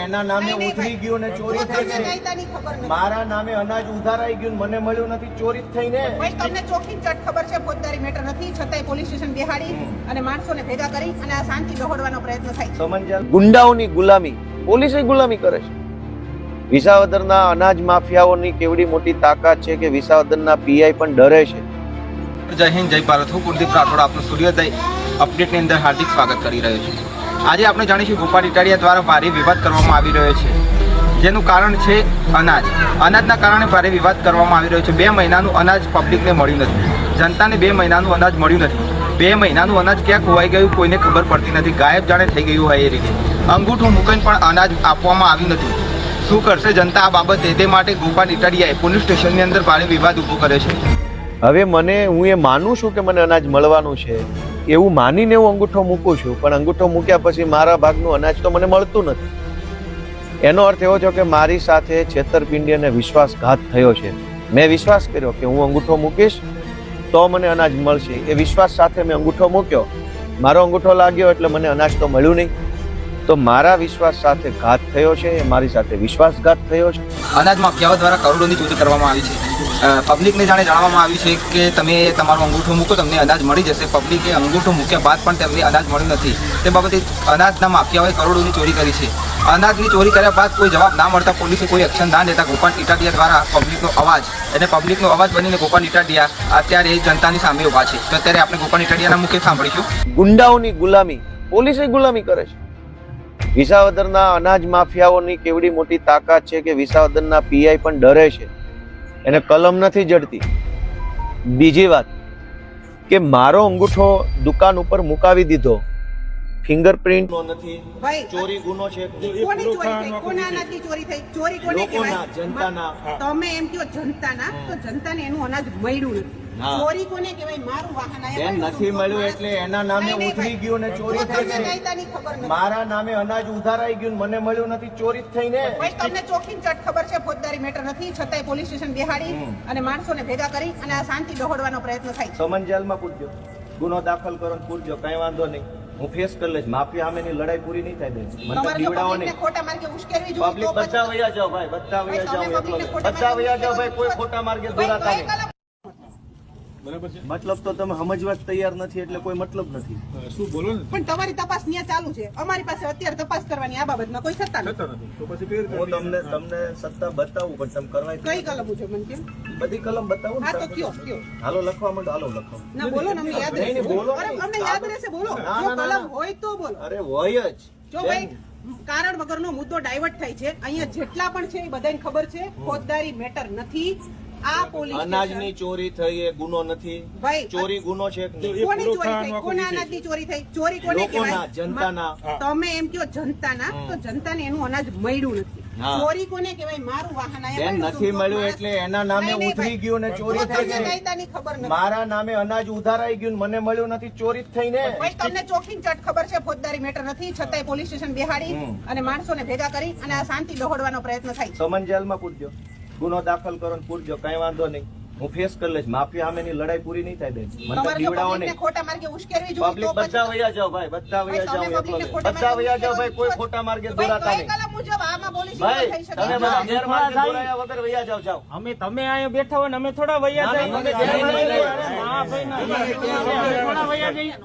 એના નામે ઉતરી ગયું ને ચોરી થઈ ગઈ। મારા નામે અનાજ ઉધારાઈ ગયું, મને મળ્યું નથી, ચોરી જ થઈ ને। તમને ચોખ્ખી ચટ ખબર છે ફોજદારી મેટર નથી, છતાંય પોલીસ સ્ટેશન બેહાડી અને માણસોને ભેગા કરી અને આ શાંતિ દોહડવાનો પ્રયત્ન થાય છે। સમંજલ ગુંડાઓની ગુલામી, પોલીસે ગુલામી કરે છે। વિસાવદરના અનાજ માફિયાઓની કેવડી મોટી તાકાત છે કે વિસાવદરના પીઆઈ પણ ડરે છે। જય હિન્દ, જય ભારત। હું કુલદીપ રાઠોડ આપનું સૂર્યોદય અપડેટની અંદર હાર્દિક સ્વાગત કરી રહ્યો છું। આજે આપણે જાણીશું ગોપાલ ઇટાલિયા દ્વારા ભારે વિવાદ કરવામાં આવી રહ્યો છે, જેનું કારણ છે અનાજ। અનાજના કારણે ભારે વિવાદ કરવામાં આવી રહ્યો છે। 2 મહિનાનું અનાજ પબ્લિકને મળ્યું નથી, જનતાને 2 મહિનાનું અનાજ મળ્યું નથી। 2 મહિનાનું અનાજ ક્યાં ખોવાઈ ગયું કોઈને ખબર પડતી નથી, ગાયબ જાણે થઈ ગયું હોય એ રીતે। અંગૂઠું મૂકીને પણ અનાજ આપવામાં આવ્યું નથી। શું કરશે જનતા આ બાબતે? તે માટે ગોપાલ ઇટાલિયાએ પોલીસ સ્ટેશનની અંદર ભારે વિવાદ ઊભો કર્યો છે। હવે હું એ માનું છું કે મને અનાજ મળવાનું છે, એવું માનીને હું અંગૂઠો મૂકું છું, પણ અંગૂઠો મૂક્યા પછી મારા ભાગનું અનાજ તો મને મળતું નથી। એનો અર્થ એવો છે કે મારી સાથે છેતરપિંડી અને વિશ્વાસઘાત થયો છે। મેં વિશ્વાસ કર્યો કે હું અંગૂઠો મૂકીશ તો મને અનાજ મળશે, એ વિશ્વાસ સાથે મેં અંગૂઠો મૂક્યો, મારો અંગૂઠો લાગ્યો એટલે મને અનાજ તો મળ્યું નહીં। તો મારા વિશ્વાસ સાથે ઘાત થયો છે, મારી સાથે વિશ્વાસઘાત થયો છે। અનાજ માફિયાઓ દ્વારા કરોડોની ચોરી કરવામાં આવી છે। પબ્લિકને જાણવામાં આવ્યું છે કે તમે તમારું અંગૂઠું મૂકો, તમને અનાજ મળી જશે। પબ્લિકે અંગૂઠું મૂક્યા બાદ પણ તેમને અનાજ મળ્યું નથી। તે બાબતે અનાજના માફિયાઓએ કરોડોની ચોરી કરી છે। અનાજની ચોરી કર્યા બાદ કોઈ જવાબ ના મળતા, પોલીસે કોઈ એક્શન ના લેતા ગોપાલ ઇટાલિયા દ્વારા પબ્લિકનો અવાજ બનીને ગોપાલ ઇટાલિયા અત્યારે જનતાની સામે ઉભા છે। તો અત્યારે આપણે ગોપાલ ઇટાલિયાના મુખે સાંભળીશું। ગુંડાઓની ગુલામી, પોલીસે ગુલામી કરે છે। વિસાવદરના અનાજ માફિયાઓની કેવડી મોટી તાકાત છે કે વિસાવદરના પીઆઈ પણ ડરે છે, એને કલમ નથી જડતી। બીજી વાત કે મારો અંગૂઠો દુકાન ઉપર મુકાવી દીધો, ફિંગરપ્રિન્ટ નથી, ચોરી ગુનો છે। કોની ચોરી થઈ? કોના અનાજની ચોરી થઈ? ચોરી કોને કહેવાય? જનતાના। તમે એમ કહો જનતાના, તો જનતાને એનું અનાજ મળ્યું નથી। ચોરી કોને કહેવાય? મારું વાહન બેન નથી મળ્યું એટલે એના નામે ઉતરી ગયું ને ચોરી થઈ ગઈ। કાયદાની ખબર નથી। મારા નામે અનાજ ઉધારાઈ ગયું, મને મળ્યું નથી, ચોરી જ થઈ ને। તમને ચોખ્ખી ચટ ખબર છે ફોજદારી મેટર નથી, છતાંય પોલીસ સ્ટેશન બેહાડી અને માણસોને ભેગા કરી અને આ શાંતિ દોહડવાનો પ્રયત્ન થાય છે। સમંજલમાં પૂછજો, ગુનો દાખલ કરો ને પૂછજો, કઈ વાંધો નહીં, હું ફેસ કરી લઈશ। માફિયા સામેની લડાઈ પૂરી નહીં થાય બેન, મને તો દીવડાવો નહીં। ખોટા માર્ગે ઉશ્કેરવી જોઈએ પબ્લિક બધા વયા જાઓ ભાઈ, બધા વયા જાઓ, બધા વયા જાઓ ભાઈ, કોઈ ખોટા માર્ગે દોરાતા નહીં। મતલબ તો તમે સમજવા જ તૈયાર નથી એટલે કોઈ મતલબ નથી। શું બોલો ને? પણ તમારી તપાસ ન્યા ચાલુ છે, અમારી પાસે અત્યારે તપાસ કરવાની આ બાબતમાં કોઈ સત્તા નથી। તો પછી કેવી રીતે? હું તમને સત્તા બતાવું પણ તમે કરવા કઈ કલમ છે મને કેમ? બધી કલમ બતાવું ને હા તો તમે? કયો હાલો લખવા માંડો, હાલો લખો। ના બોલો ને, અમને યાદ નહીં, રહેશે। બોલો અરે નહીં। અમને યાદ રહેશે, બોલો। ના, જો ના, કલમ ના। હોય તો બોલો। અરે હોય જ જો ભાઈ કારણ વગરનો મુદ્દો ડાયવર્ટ થાય છે, અહીંયા જેટલા પણ છે એ બધાને ખબર છે ફોજદારી મેટર નથી। આ પોલીસ અનાજની ચોરી થઈ એ ગુનો નથી ભાઈ, ચોરી ગુનો છે કે નહીં? કોની ચોરી થઈ? કોના અનાજની ચોરી થઈ? ચોરી કોને કહેવાય? જનતાના। તમે એમ કહો જનતાના, તો જનતાને એનું અનાજ મળ્યું નથી। ચોરી કોને કહેવાય? મારું વાહન બેન નથી મળ્યું એટલે એના નામે ઉતરી ગયું ને ચોરી થઈ ગઈ। કાયદાની ખબર નથી। મારા નામે અનાજ ઉધારાઈ ગયું, મને મળ્યું નથી, ચોરી જ થઈ ને। તમને ચોખ્ખી ચટ ખબર છે ફોજદારી મેટર નથી, છતાંય પોલીસ સ્ટેશન બેહાડી અને માણસોને ભેગા કરી અને આ શાંતિ દોહડવાનો પ્રયત્ન થાય છે। સમંજલમાં પૂછજો, ગુનો દાખલ કરો ને પૂછજો, કઈ વાંધો નહીં, હું ફેસ કરી લઈશ। માફિયા સામેની લડાઈ પૂરી નહીં થાય બેન, મને તો દીવડાવો નહીં। ખોટા માર્ગે ઉશ્કેરવી જોઈએ પબ્લિક બધા વયા જાઓ ભાઈ, બધા વયા જાઓ, બધા વયા જાઓ ભાઈ, કોઈ ખોટા માર્ગે દોરાતા નહીં। કલમ મુજબ આમાં પોલીસ ભાઈ થઈ શકે તમે બધા ગેરમાર્ગે દોરાયા વગર વયા જાઓ, જાઓ। અમે તમે અહીંયા બેઠા હોય ને અમે થોડા વૈયા ના, ના, જઈએ. અમે ગેરમાર્ગે હા ભાઈ ના, અમે થોડા વૈયા જઈએ.